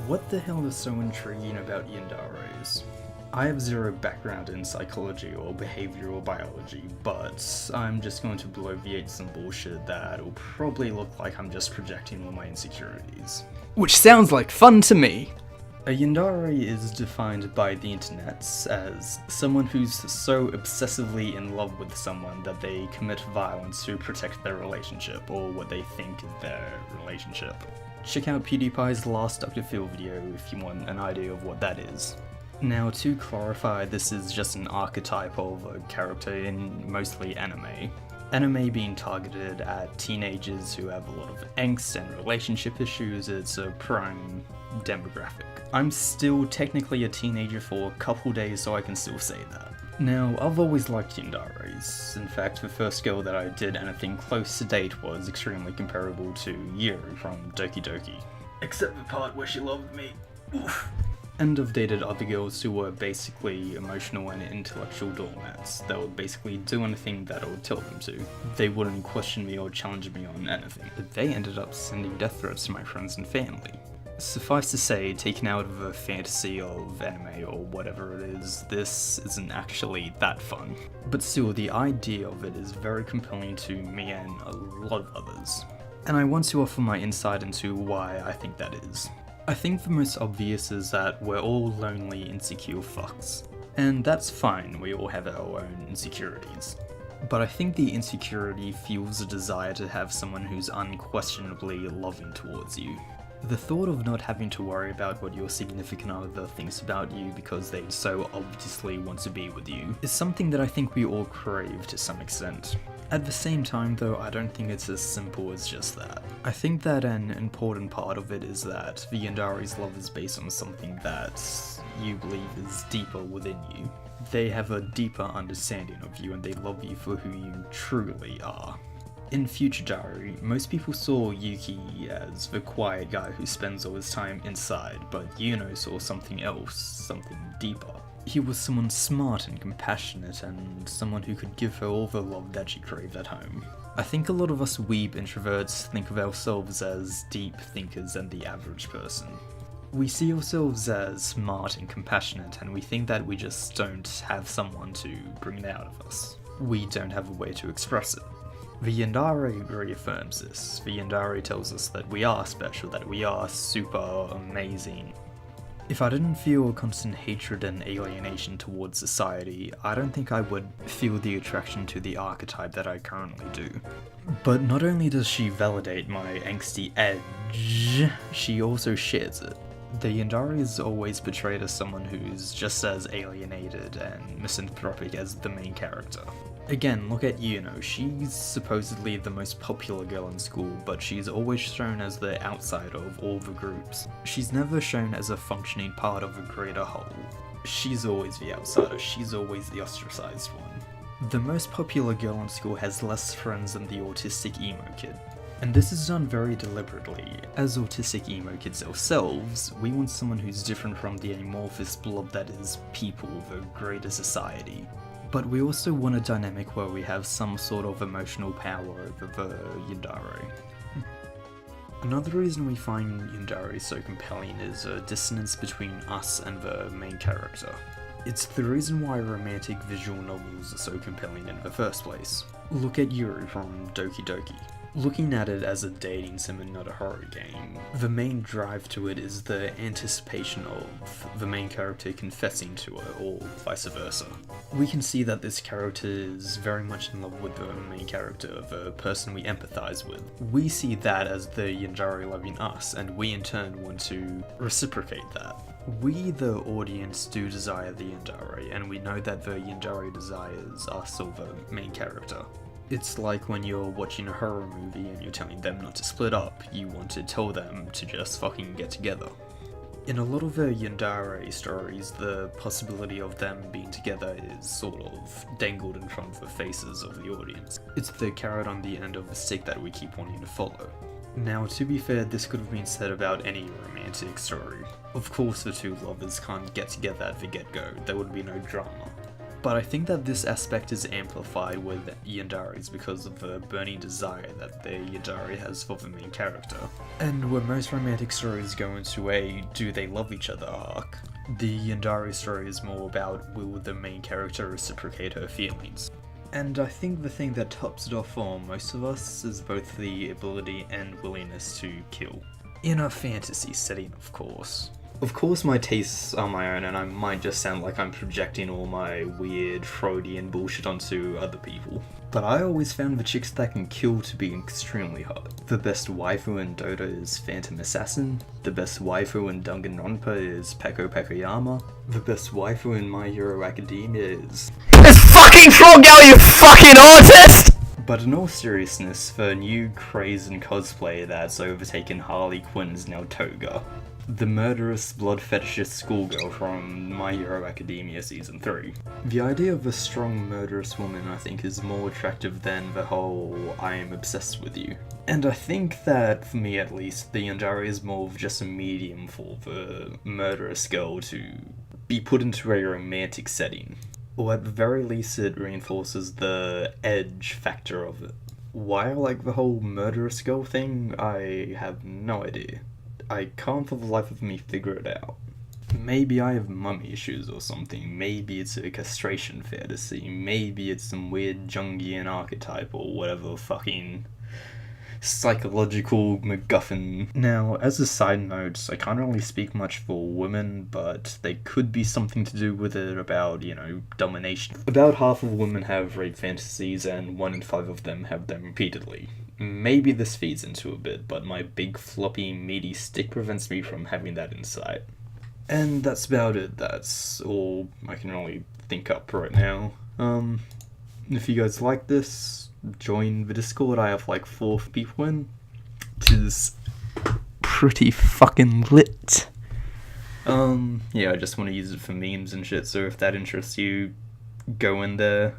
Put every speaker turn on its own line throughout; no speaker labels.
What the hell is so intriguing about yanderes? I have zero background in psychology or behavioral biology, but I'm just going to bloviate some bullshit that will probably look like I'm just projecting all my insecurities.
Which sounds like fun to me.
A yandere is defined by the internet as someone who's so obsessively in love with someone that they commit violence to protect their relationship, or what they think is their relationship. Check out PewDiePie's last Dr. Phil video if you want an idea of what that is. Now, to clarify, this is just an archetype of a character in mostly anime. Anime being targeted at teenagers who have a lot of angst and relationship issues, it's a prime demographic. I'm still technically a teenager for a couple days, so I can still say that. Now, I've always liked yanderes. In fact, the first girl that I did anything close to date was extremely comparable to Yuri from Doki Doki. Except the part where she loved me. Oof. And I've dated other girls who were basically emotional and intellectual doormats. They would basically do anything that I would tell them to. They wouldn't question me or challenge me on anything. But they ended up sending death threats to my friends and family. Suffice to say, taken out of a fantasy of anime or whatever it is, this isn't actually that fun. But still, the idea of it is very compelling to me and a lot of others. And I want to offer my insight into why I think that is. I think the most obvious is that we're all lonely, insecure fucks. And that's fine, we all have our own insecurities. But I think the insecurity fuels a desire to have someone who's unquestionably loving towards you. The thought of not having to worry about what your significant other thinks about you because they so obviously want to be with you is something that I think we all crave to some extent. At the same time though, I don't think it's as simple as just that. I think that an important part of it is that the yandere's love is based on something that you believe is deeper within you. They have a deeper understanding of you and they love you for who you truly are. In Future Diary, most people saw Yuki as the quiet guy who spends all his time inside, but Yuno saw something else, something deeper. He was someone smart and compassionate, and someone who could give her all the love that she craved at home. I think a lot of us weeb introverts think of ourselves as deep thinkers than the average person. We see ourselves as smart and compassionate, and we think that we just don't have someone to bring it out of us. We don't have a way to express it. The yandere reaffirms this. The yandere tells us that we are special, that we are super amazing. If I didn't feel constant hatred and alienation towards society, I don't think I would feel the attraction to the archetype that I currently do. But not only does she validate my angsty edge, she also shares it. The yandere is always portrayed as someone who's just as alienated and misanthropic as the main character. Again, look at Yuno. She's supposedly the most popular girl in school, but she's always shown as the outsider of all the groups. She's never shown as a functioning part of a greater whole. She's always the outsider, she's always the ostracized one. The most popular girl in school has less friends than the autistic emo kid. And this is done very deliberately. As autistic emo kids ourselves, we want someone who's different from the amorphous blob that is people, the greater society. But we also want a dynamic where we have some sort of emotional power over the yandere. Another reason we find yandere so compelling is a dissonance between us and the main character. It's the reason why romantic visual novels are so compelling in the first place. Look at Yuri from Doki Doki. Looking at it as a dating sim and not a horror game, the main drive to it is the anticipation of the main character confessing to her, or vice versa. We can see that this character is very much in love with the main character, the person we empathize with. We see that as the yandere loving us, and we in turn want to reciprocate that. We, the audience, do desire the yandere, and we know that the yandere desires us or the main character. It's like when you're watching a horror movie and you're telling them not to split up, you want to tell them to just fucking get together. In a lot of the yandere stories, the possibility of them being together is sort of dangled in front of the faces of the audience. It's the carrot on the end of the stick that we keep wanting to follow. Now, to be fair, this could have been said about any romantic story. Of course the two lovers can't get together at the get-go, there would be no drama. But I think that this aspect is amplified with yanderes because of the burning desire that the yandere has for the main character. And where most romantic stories go into a do they love each other arc, the yandere story is more about will the main character reciprocate her feelings. And I think the thing that tops it off for most of us is both the ability and willingness to kill. In a fantasy setting, of course. Of course my tastes are my own and I might just sound like I'm projecting all my weird Freudian bullshit onto other people. But I always found the chicks that can kill to be extremely hot. The best waifu in Dota is Phantom Assassin. The best waifu in Danganronpa is Peko Pekoyama. The best waifu in My Hero Academia is...
It's fucking Froggle, you fucking artist!
But in all seriousness, the new craze in cosplay that's overtaken Harley Quinn is now Toga, the murderous, blood fetishist schoolgirl from My Hero Academia Season 3. The idea of a strong, murderous woman, I think, is more attractive than the whole I am obsessed with you. And I think that, for me at least, the yandere is more of just a medium for the murderous girl to be put into a romantic setting. Or at the very least it reinforces the edge factor of it. Why I like the whole murderous girl thing, I have no idea. I can't for the life of me figure it out. Maybe I have mummy issues or something, maybe it's a castration fantasy, maybe it's some weird Jungian archetype or whatever fucking psychological MacGuffin. Now, as a side note, I can't really speak much for women, but they could be something to do with it about, domination. About half of women have rape fantasies, and 1 in 5 of them have them repeatedly. Maybe this feeds into a bit, but my big floppy meaty stick prevents me from having that insight. And that's about it. That's all I can really think up right now. If you guys like this, join the Discord. I have like 4 people in, which is pretty fucking lit. Yeah, I just want to use it for memes and shit, so if that interests you, go in there.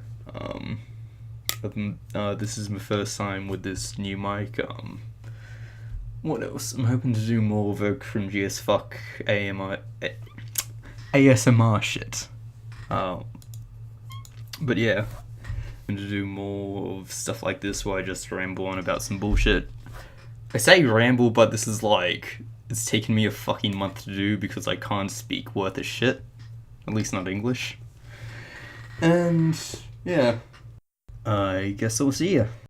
This is my first time with this new mic. What else? I'm hoping to do more of a cringy as fuck ASMR shit. But yeah, I'm going to do more of stuff like this where I just ramble on about some bullshit. I say ramble, but this is like, it's taken me a fucking month to do because I can't speak worth a shit. At least not English. And yeah, I guess I'll see ya.